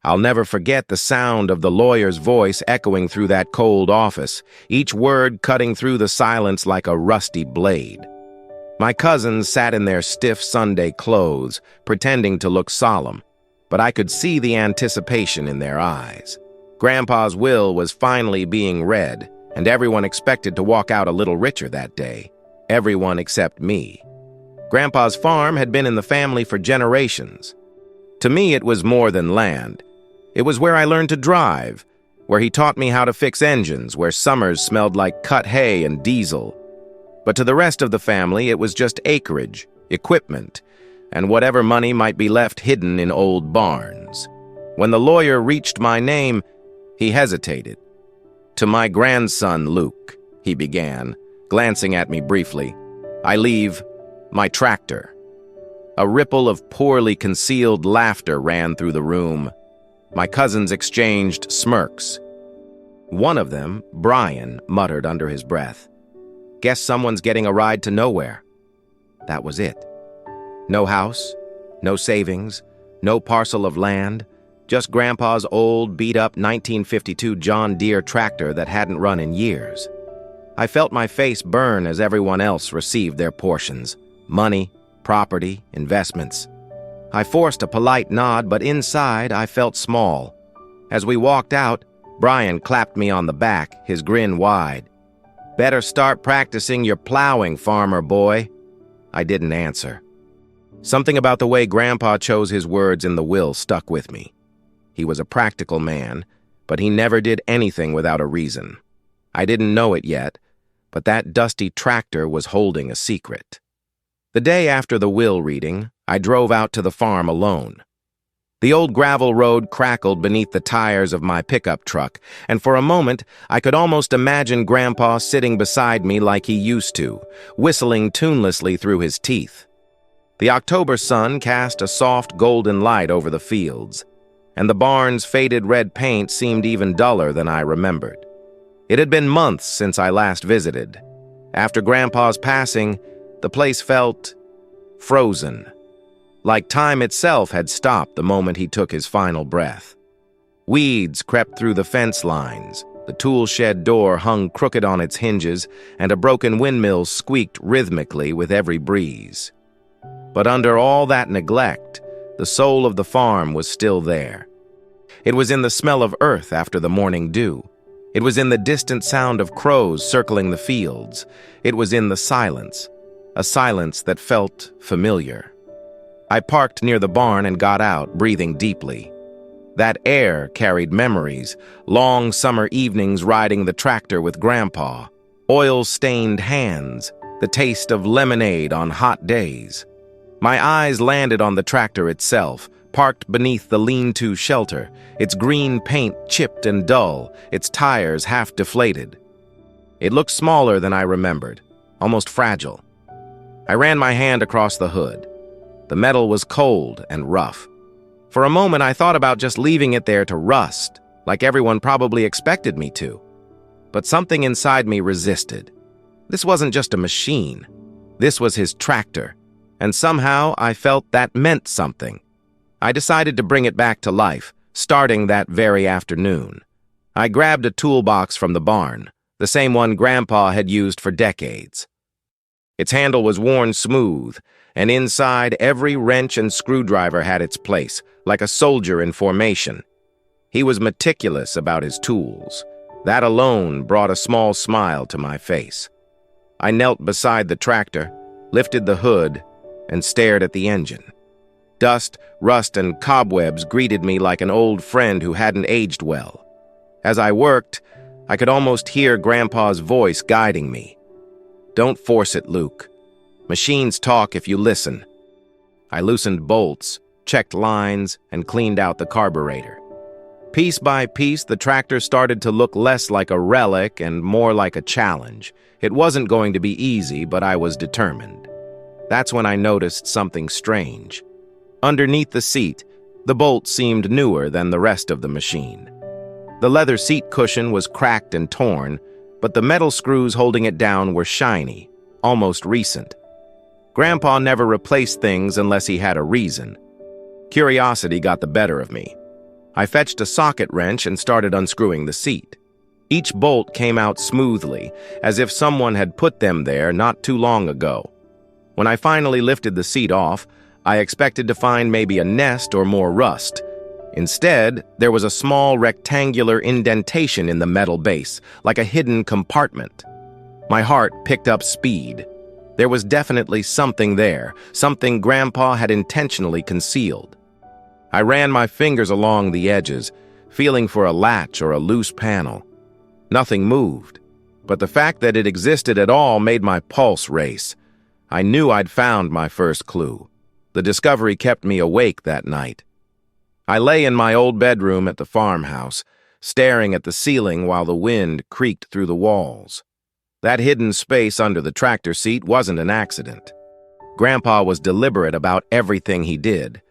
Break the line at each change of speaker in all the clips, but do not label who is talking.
I'll never forget the sound of the lawyer's voice echoing through that cold office, each word cutting through the silence like a rusty blade. My cousins sat in their stiff Sunday clothes, pretending to look solemn, but I could see the anticipation in their eyes. Grandpa's will was finally being read, and everyone expected to walk out a little richer that day. Everyone except me. Grandpa's farm had been in the family for generations. To me, it was more than land. It was where I learned to drive, where he taught me how to fix engines, where summers smelled like cut hay and diesel. But to the rest of the family, it was just acreage, equipment, and whatever money might be left hidden in old barns. When the lawyer reached my name, he hesitated. "To my grandson, Luke," he began, glancing at me briefly, "I leave my tractor." A ripple of poorly concealed laughter ran through the room. My cousins exchanged smirks. One of them, Brian, muttered under his breath, "Guess someone's getting a ride to nowhere." That was it. No house, no savings, no parcel of land, just Grandpa's old, beat-up 1952 John Deere tractor that hadn't run in years. I felt my face burn as everyone else received their portions. Money, property, investments. I forced a polite nod, but inside I felt small. As we walked out, Brian clapped me on the back, his grin wide. "Better start practicing your plowing, farmer boy." I didn't answer. Something about the way Grandpa chose his words in the will stuck with me. He was a practical man, but he never did anything without a reason. I didn't know it yet, but that dusty tractor was holding a secret. The day after the will reading, I drove out to the farm alone. The old gravel road crackled beneath the tires of my pickup truck, and for a moment, I could almost imagine Grandpa sitting beside me like he used to, whistling tunelessly through his teeth. The October sun cast a soft golden light over the fields, and the barn's faded red paint seemed even duller than I remembered. It had been months since I last visited. After Grandpa's passing, the place felt frozen, like time itself had stopped the moment he took his final breath. Weeds crept through the fence lines, the tool shed door hung crooked on its hinges, and a broken windmill squeaked rhythmically with every breeze. But under all that neglect, the soul of the farm was still there. It was in the smell of earth after the morning dew. It was in the distant sound of crows circling the fields. It was in the silence, a silence that felt familiar. I parked near the barn and got out, breathing deeply. That air carried memories, long summer evenings riding the tractor with Grandpa, oil-stained hands, the taste of lemonade on hot days. My eyes landed on the tractor itself, parked beneath the lean-to shelter, its green paint chipped and dull, its tires half deflated. It looked smaller than I remembered, almost fragile. I ran my hand across the hood. The metal was cold and rough. For a moment, I thought about just leaving it there to rust, like everyone probably expected me to. But something inside me resisted. This wasn't just a machine. This was his tractor, and somehow I felt that meant something. I decided to bring it back to life, starting that very afternoon. I grabbed a toolbox from the barn, the same one Grandpa had used for decades. Its handle was worn smooth, and inside every wrench and screwdriver had its place, like a soldier in formation. He was meticulous about his tools. That alone brought a small smile to my face. I knelt beside the tractor, lifted the hood, and stared at the engine. Dust, rust, and cobwebs greeted me like an old friend who hadn't aged well. As I worked, I could almost hear Grandpa's voice guiding me. "Don't force it, Luke. Machines talk if you listen." I loosened bolts, checked lines, and cleaned out the carburetor. Piece by piece, the tractor started to look less like a relic and more like a challenge. It wasn't going to be easy, but I was determined. That's when I noticed something strange. Underneath the seat, the bolt seemed newer than the rest of the machine. The leather seat cushion was cracked and torn, but the metal screws holding it down were shiny, almost recent. Grandpa never replaced things unless he had a reason. Curiosity got the better of me. I fetched a socket wrench and started unscrewing the seat. Each bolt came out smoothly, as if someone had put them there not too long ago. When I finally lifted the seat off, I expected to find maybe a nest or more rust. Instead, there was a small rectangular indentation in the metal base, like a hidden compartment. My heart picked up speed. There was definitely something there, something Grandpa had intentionally concealed. I ran my fingers along the edges, feeling for a latch or a loose panel. Nothing moved, but the fact that it existed at all made my pulse race. I knew I'd found my first clue. The discovery kept me awake that night. I lay in my old bedroom at the farmhouse, staring at the ceiling while the wind creaked through the walls. That hidden space under the tractor seat wasn't an accident. Grandpa was deliberate about everything he did,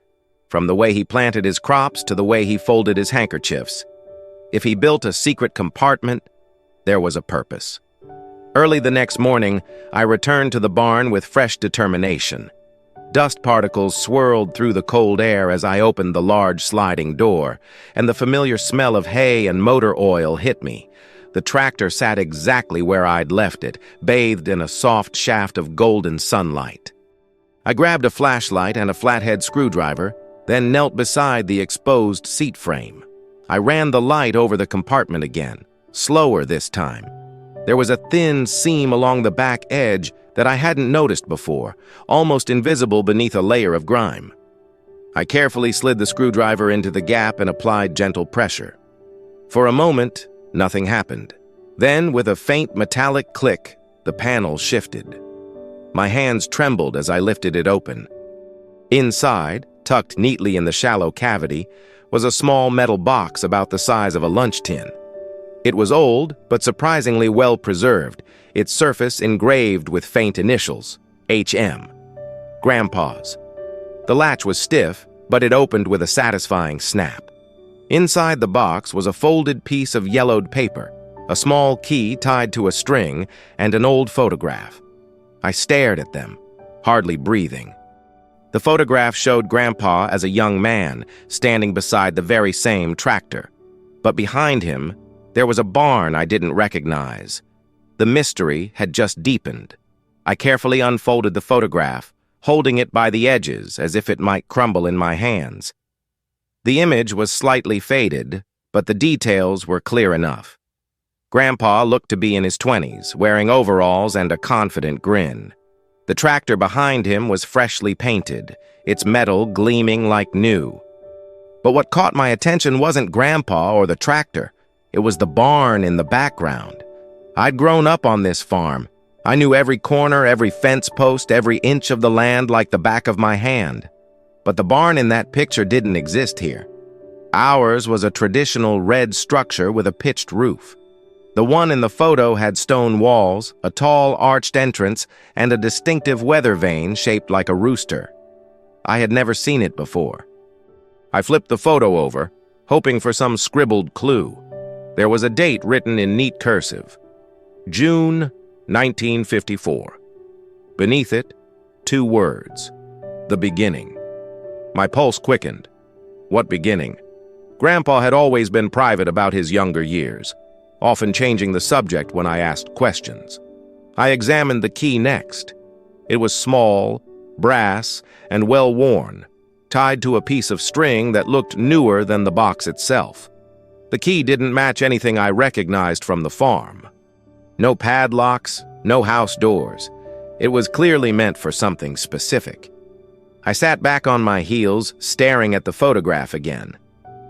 from the way he planted his crops to the way he folded his handkerchiefs. If he built a secret compartment, there was a purpose. Early the next morning, I returned to the barn with fresh determination. Dust particles swirled through the cold air as I opened the large sliding door, and the familiar smell of hay and motor oil hit me. The tractor sat exactly where I'd left it, bathed in a soft shaft of golden sunlight. I grabbed a flashlight and a flathead screwdriver, then knelt beside the exposed seat frame. I ran the light over the compartment again, slower this time. There was a thin seam along the back edge that I hadn't noticed before, almost invisible beneath a layer of grime. I carefully slid the screwdriver into the gap and applied gentle pressure. For a moment, nothing happened. Then, with a faint metallic click, the panel shifted. My hands trembled as I lifted it open. Inside, tucked neatly in the shallow cavity, was a small metal box about the size of a lunch tin. It was old, but surprisingly well preserved, its surface engraved with faint initials, HM. Grandpa's. The latch was stiff, but it opened with a satisfying snap. Inside the box was a folded piece of yellowed paper, a small key tied to a string, and an old photograph. I stared at them, hardly breathing. The photograph showed Grandpa as a young man, standing beside the very same tractor. But behind him, there was a barn I didn't recognize. The mystery had just deepened. I carefully unfolded the photograph, holding it by the edges as if it might crumble in my hands. The image was slightly faded, but the details were clear enough. Grandpa looked to be in his 20s, wearing overalls and a confident grin. The tractor behind him was freshly painted, its metal gleaming like new. But what caught my attention wasn't Grandpa or the tractor. It was the barn in the background. I'd grown up on this farm. I knew every corner, every fence post, every inch of the land like the back of my hand. But the barn in that picture didn't exist here. Ours was a traditional red structure with a pitched roof. The one in the photo had stone walls, a tall arched entrance, and a distinctive weather vane shaped like a rooster. I had never seen it before. I flipped the photo over, hoping for some scribbled clue. There was a date written in neat cursive. June 1954. Beneath it, 2 words. The beginning. My pulse quickened. What beginning? Grandpa had always been private about his younger years, often changing the subject when I asked questions. I examined the key next. It was small, brass, and well-worn, tied to a piece of string that looked newer than the box itself. The key didn't match anything I recognized from the farm. No padlocks, no house doors. It was clearly meant for something specific. I sat back on my heels, staring at the photograph again.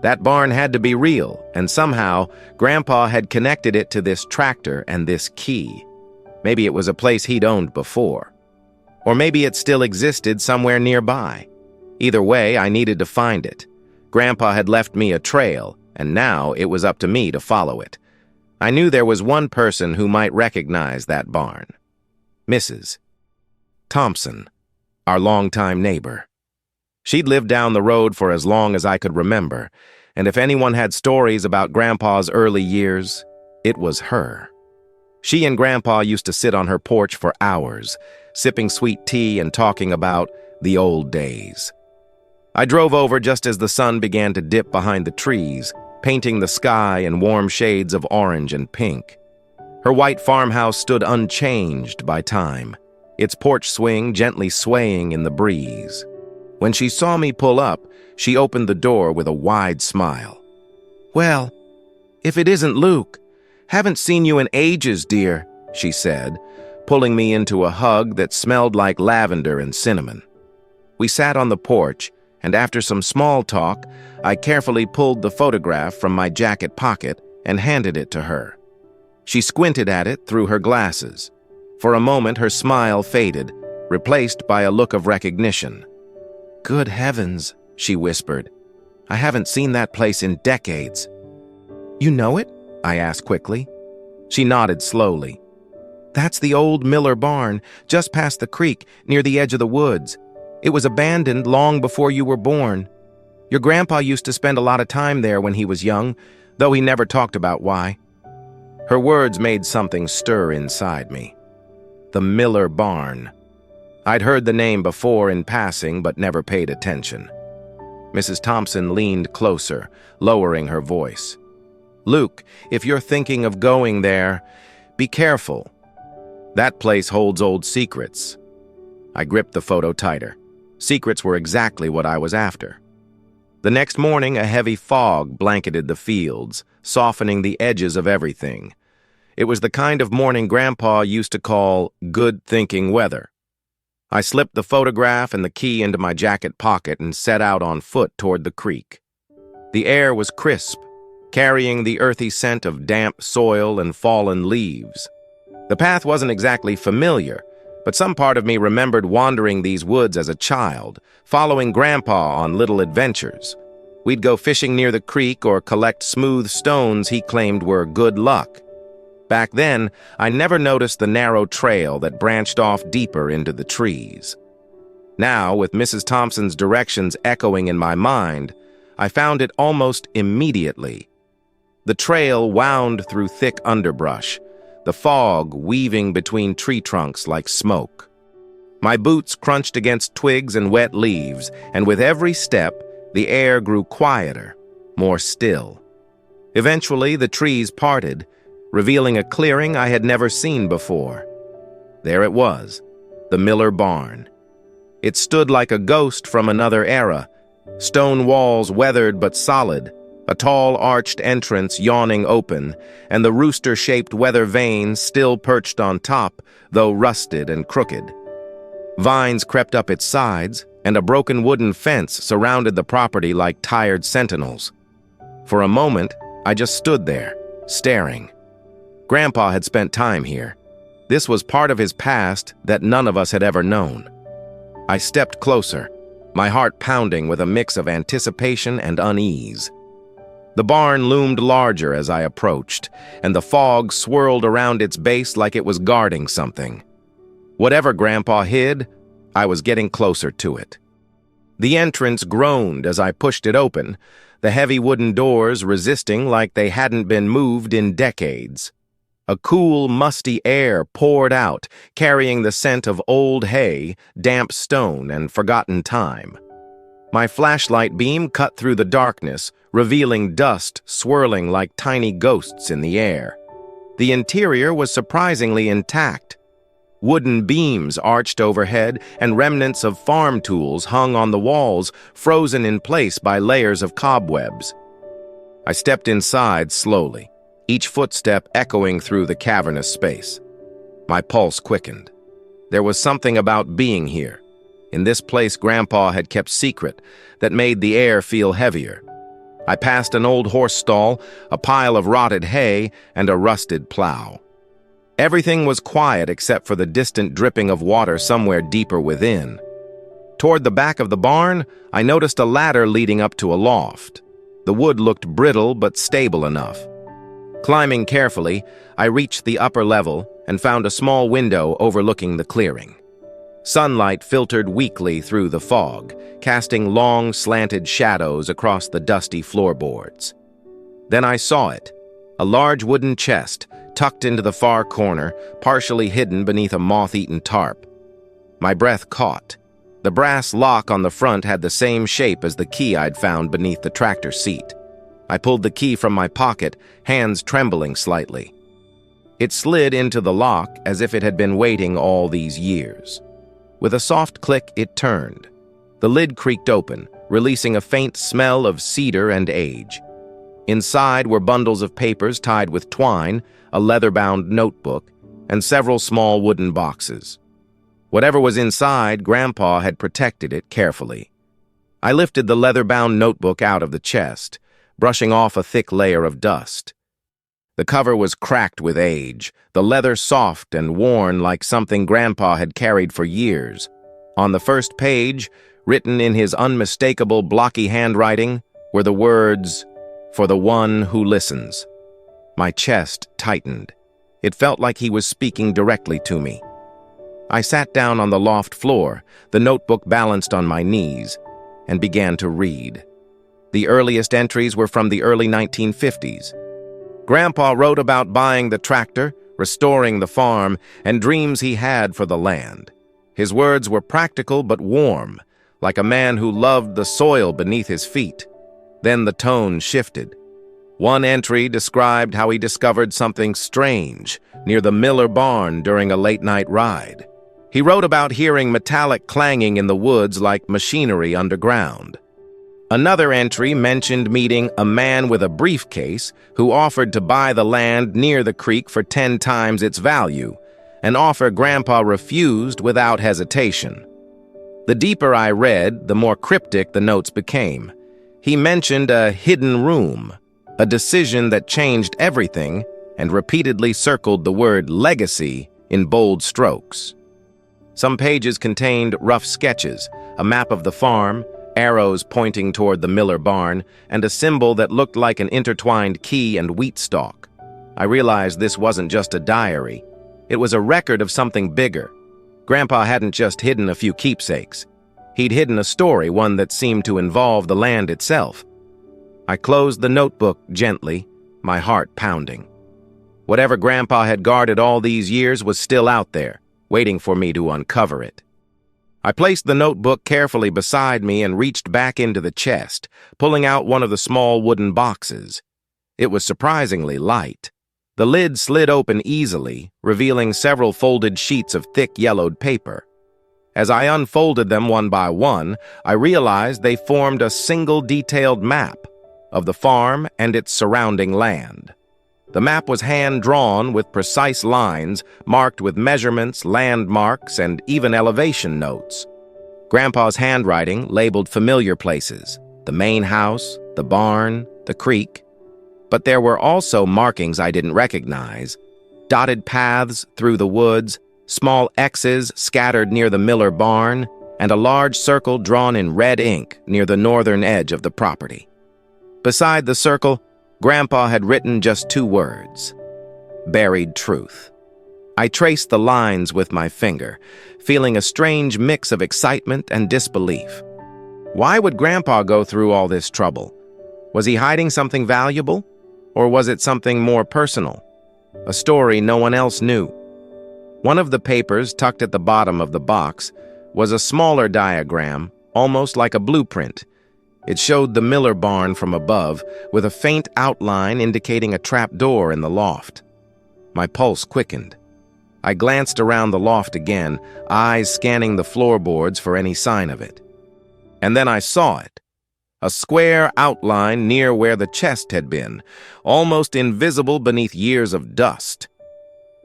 That barn had to be real, and somehow, Grandpa had connected it to this tractor and this key. Maybe it was a place he'd owned before. Or maybe it still existed somewhere nearby. Either way, I needed to find it. Grandpa had left me a trail, and now it was up to me to follow it. I knew there was one person who might recognize that barn. Mrs. Thompson, our longtime neighbor. She'd lived down the road for as long as I could remember, and if anyone had stories about Grandpa's early years, it was her. She and Grandpa used to sit on her porch for hours, sipping sweet tea and talking about the old days. I drove over just as the sun began to dip behind the trees, painting the sky in warm shades of orange and pink. Her white farmhouse stood unchanged by time, its porch swing gently swaying in the breeze. When she saw me pull up, she opened the door with a wide smile. "Well, if it isn't Luke, haven't seen you in ages, dear," she said, pulling me into a hug that smelled like lavender and cinnamon. We sat on the porch, and after some small talk, I carefully pulled the photograph from my jacket pocket and handed it to her. She squinted at it through her glasses. For a moment, her smile faded, replaced by a look of recognition. "Good heavens," she whispered. "I haven't seen that place in decades." "You know it?" I asked quickly. She nodded slowly. "That's the old Miller barn, just past the creek, near the edge of the woods. It was abandoned long before you were born. Your grandpa used to spend a lot of time there when he was young, though he never talked about why." Her words made something stir inside me. The Miller barn. I'd heard the name before in passing, but never paid attention. Mrs. Thompson leaned closer, lowering her voice. "Luke, if you're thinking of going there, be careful. That place holds old secrets." I gripped the photo tighter. Secrets were exactly what I was after. The next morning, a heavy fog blanketed the fields, softening the edges of everything. It was the kind of morning Grandpa used to call good-thinking weather. I slipped the photograph and the key into my jacket pocket and set out on foot toward the creek. The air was crisp, carrying the earthy scent of damp soil and fallen leaves. The path wasn't exactly familiar, but some part of me remembered wandering these woods as a child, following Grandpa on little adventures. We'd go fishing near the creek or collect smooth stones he claimed were good luck. Back then, I never noticed the narrow trail that branched off deeper into the trees. Now, with Mrs. Thompson's directions echoing in my mind, I found it almost immediately. The trail wound through thick underbrush, the fog weaving between tree trunks like smoke. My boots crunched against twigs and wet leaves, and with every step, the air grew quieter, more still. Eventually, the trees parted, revealing a clearing I had never seen before. There it was, the Miller barn. It stood like a ghost from another era, stone walls weathered but solid, a tall arched entrance yawning open, and the rooster-shaped weather vane still perched on top, though rusted and crooked. Vines crept up its sides, and a broken wooden fence surrounded the property like tired sentinels. For a moment, I just stood there, staring. Grandpa had spent time here. This was part of his past that none of us had ever known. I stepped closer, my heart pounding with a mix of anticipation and unease. The barn loomed larger as I approached, and the fog swirled around its base like it was guarding something. Whatever Grandpa hid, I was getting closer to it. The entrance groaned as I pushed it open, the heavy wooden doors resisting like they hadn't been moved in decades. A cool, musty air poured out, carrying the scent of old hay, damp stone, and forgotten time. My flashlight beam cut through the darkness, revealing dust swirling like tiny ghosts in the air. The interior was surprisingly intact. Wooden beams arched overhead, and remnants of farm tools hung on the walls, frozen in place by layers of cobwebs. I stepped inside slowly, each footstep echoing through the cavernous space. My pulse quickened. There was something about being here, in this place Grandpa had kept secret, that made the air feel heavier. I passed an old horse stall, a pile of rotted hay, and a rusted plow. Everything was quiet except for the distant dripping of water somewhere deeper within. Toward the back of the barn, I noticed a ladder leading up to a loft. The wood looked brittle but stable enough. Climbing carefully, I reached the upper level and found a small window overlooking the clearing. Sunlight filtered weakly through the fog, casting long, slanted shadows across the dusty floorboards. Then I saw it, a large wooden chest, tucked into the far corner, partially hidden beneath a moth-eaten tarp. My breath caught. The brass lock on the front had the same shape as the key I'd found beneath the tractor seat. I pulled the key from my pocket, hands trembling slightly. It slid into the lock as if it had been waiting all these years. With a soft click, it turned. The lid creaked open, releasing a faint smell of cedar and age. Inside were bundles of papers tied with twine, a leather-bound notebook, and several small wooden boxes. Whatever was inside, Grandpa had protected it carefully. I lifted the leather-bound notebook out of the chest, brushing off a thick layer of dust. The cover was cracked with age, the leather soft and worn like something Grandpa had carried for years. On the first page, written in his unmistakable blocky handwriting, were the words, "For the one who listens." My chest tightened. It felt like he was speaking directly to me. I sat down on the loft floor, the notebook balanced on my knees, and began to read. The earliest entries were from the early 1950s. Grandpa wrote about buying the tractor, restoring the farm, and dreams he had for the land. His words were practical but warm, like a man who loved the soil beneath his feet. Then the tone shifted. One entry described how he discovered something strange near the Miller barn during a late-night ride. He wrote about hearing metallic clanging in the woods like machinery underground. Another entry mentioned meeting a man with a briefcase who offered to buy the land near the creek for 10 times its value, an offer Grandpa refused without hesitation. The deeper I read, the more cryptic the notes became. He mentioned a hidden room, a decision that changed everything, and repeatedly circled the word legacy in bold strokes. Some pages contained rough sketches, a map of the farm, arrows pointing toward the Miller barn, and a symbol that looked like an intertwined key and wheat stalk. I realized this wasn't just a diary. It was a record of something bigger. Grandpa hadn't just hidden a few keepsakes. He'd hidden a story, one that seemed to involve the land itself. I closed the notebook gently, my heart pounding. Whatever Grandpa had guarded all these years was still out there, waiting for me to uncover it. I placed the notebook carefully beside me and reached back into the chest, pulling out one of the small wooden boxes. It was surprisingly light. The lid slid open easily, revealing several folded sheets of thick yellowed paper. As I unfolded them one by one, I realized they formed a single detailed map of the farm and its surrounding land. The map was hand-drawn with precise lines, marked with measurements, landmarks, and even elevation notes. Grandpa's handwriting labeled familiar places, the main house, the barn, the creek. But there were also markings I didn't recognize, dotted paths through the woods, small X's scattered near the Miller barn, and a large circle drawn in red ink near the northern edge of the property. Beside the circle, Grandpa had written just 2 words: buried truth. I traced the lines with my finger, feeling a strange mix of excitement and disbelief. Why would Grandpa go through all this trouble? Was he hiding something valuable? Or was it something more personal? A story no one else knew. One of the papers tucked at the bottom of the box was a smaller diagram, almost like a blueprint. It showed the Miller barn from above, with a faint outline indicating a trap door in the loft. My pulse quickened. I glanced around the loft again, eyes scanning the floorboards for any sign of it. And then I saw it. A square outline near where the chest had been, almost invisible beneath years of dust.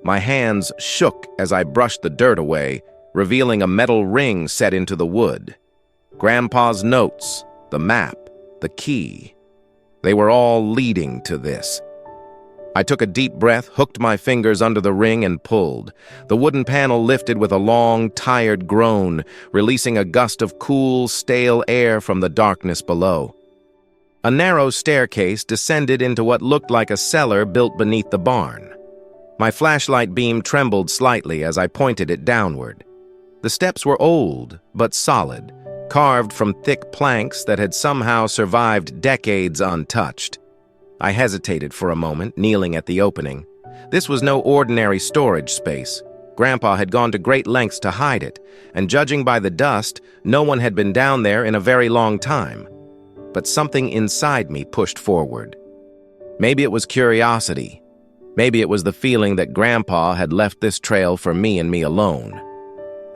My hands shook as I brushed the dirt away, revealing a metal ring set into the wood. Grandpa's notes, the map, the key. They were all leading to this. I took a deep breath, hooked my fingers under the ring, and pulled. The wooden panel lifted with a long, tired groan, releasing a gust of cool, stale air from the darkness below. A narrow staircase descended into what looked like a cellar built beneath the barn. My flashlight beam trembled slightly as I pointed it downward. The steps were old, but solid, carved from thick planks that had somehow survived decades untouched. I hesitated for a moment, kneeling at the opening. This was no ordinary storage space. Grandpa had gone to great lengths to hide it, and judging by the dust, no one had been down there in a very long time. But something inside me pushed forward. Maybe it was curiosity. Maybe it was the feeling that Grandpa had left this trail for me and me alone.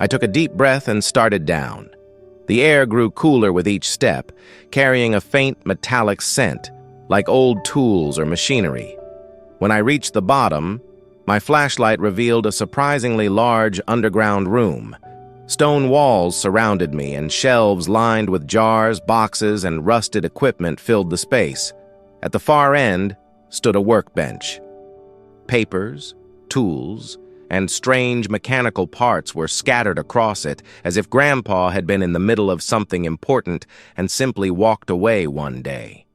I took a deep breath and started down. The air grew cooler with each step, carrying a faint metallic scent, like old tools or machinery. When I reached the bottom, my flashlight revealed a surprisingly large underground room. Stone walls surrounded me, and shelves lined with jars, boxes, and rusted equipment filled the space. At the far end stood a workbench. Papers, tools, and strange mechanical parts were scattered across it, as if Grandpa had been in the middle of something important and simply walked away one day.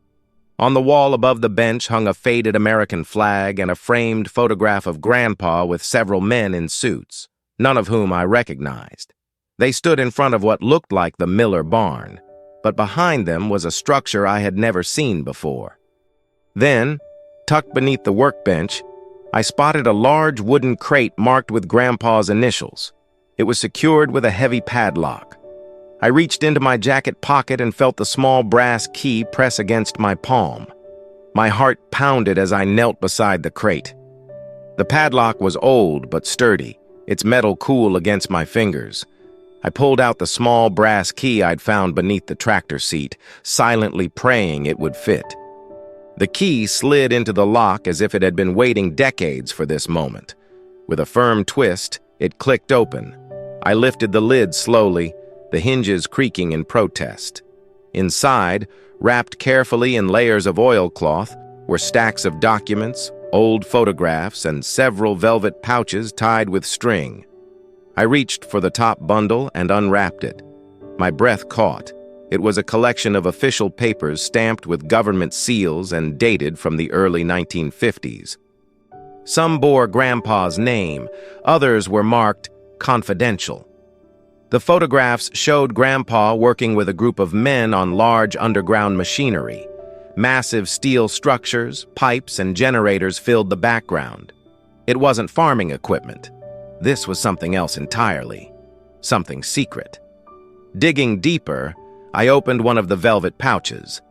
On the wall above the bench hung a faded American flag and a framed photograph of Grandpa with several men in suits, none of whom I recognized. They stood in front of what looked like the Miller barn, but behind them was a structure I had never seen before. Then, tucked beneath the workbench, I spotted a large wooden crate marked with Grandpa's initials. It was secured with a heavy padlock. I reached into my jacket pocket and felt the small brass key press against my palm. My heart pounded as I knelt beside the crate. The padlock was old but sturdy, its metal cool against my fingers. I pulled out the small brass key I'd found beneath the tractor seat, silently praying it would fit. The key slid into the lock as if it had been waiting decades for this moment. With a firm twist, it clicked open. I lifted the lid slowly, the hinges creaking in protest. Inside, wrapped carefully in layers of oilcloth, were stacks of documents, old photographs, and several velvet pouches tied with string. I reached for the top bundle and unwrapped it. My breath caught. It was a collection of official papers stamped with government seals and dated from the early 1950s. Some bore Grandpa's name, others were marked confidential. The photographs showed Grandpa working with a group of men on large underground machinery. Massive steel structures, pipes, and generators filled the background. It wasn't farming equipment. This was something else entirely, something secret. Digging deeper, I opened one of the velvet pouches.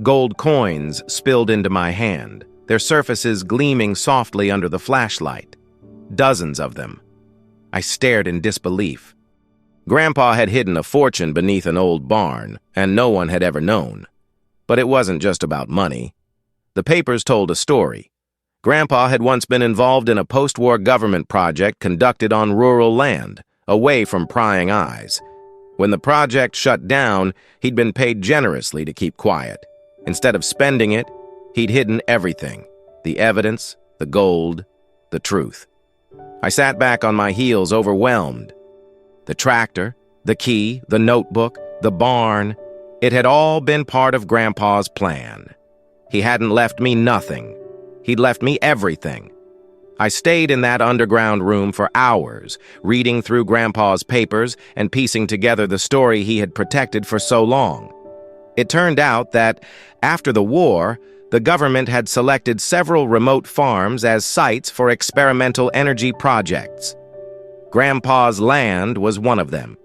Gold coins spilled into my hand, their surfaces gleaming softly under the flashlight. Dozens of them. I stared in disbelief. Grandpa had hidden a fortune beneath an old barn, and no one had ever known. But it wasn't just about money. The papers told a story. Grandpa had once been involved in a post-war government project conducted on rural land, away from prying eyes. When the project shut down, he'd been paid generously to keep quiet. Instead of spending it, he'd hidden everything: the evidence, the gold, the truth. I sat back on my heels, overwhelmed. The tractor, the key, the notebook, the barn, it had all been part of Grandpa's plan. He hadn't left me nothing. He'd left me everything. I stayed in that underground room for hours, reading through Grandpa's papers and piecing together the story he had protected for so long. It turned out that, after the war, the government had selected several remote farms as sites for experimental energy projects. Grandpa's land was one of them.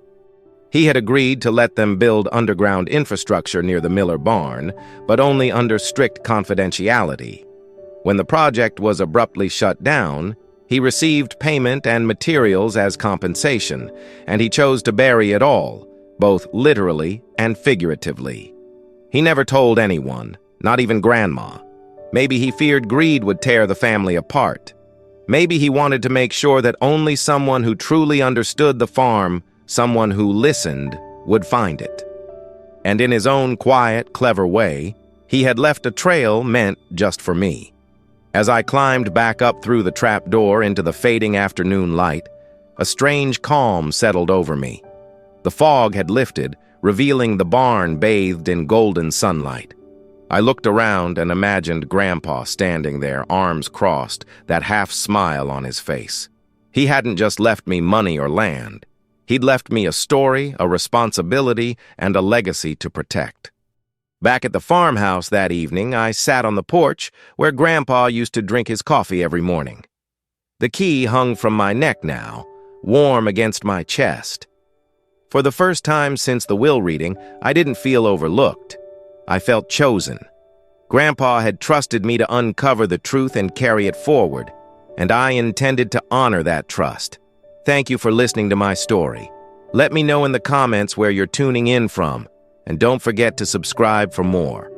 He had agreed to let them build underground infrastructure near the Miller barn, but only under strict confidentiality. When the project was abruptly shut down, he received payment and materials as compensation, and he chose to bury it all, both literally and figuratively. He never told anyone, not even Grandma. Maybe he feared greed would tear the family apart. Maybe he wanted to make sure that only someone who truly understood the farm, someone who listened, would find it. And in his own quiet, clever way, he had left a trail meant just for me. As I climbed back up through the trapdoor into the fading afternoon light, a strange calm settled over me. The fog had lifted, revealing the barn bathed in golden sunlight. I looked around and imagined Grandpa standing there, arms crossed, that half-smile on his face. He hadn't just left me money or land. He'd left me a story, a responsibility, and a legacy to protect. Back at the farmhouse that evening, I sat on the porch where Grandpa used to drink his coffee every morning. The key hung from my neck now, warm against my chest. For the first time since the will reading, I didn't feel overlooked. I felt chosen. Grandpa had trusted me to uncover the truth and carry it forward, and I intended to honor that trust. Thank you for listening to my story. Let me know in the comments where you're tuning in from, and don't forget to subscribe for more.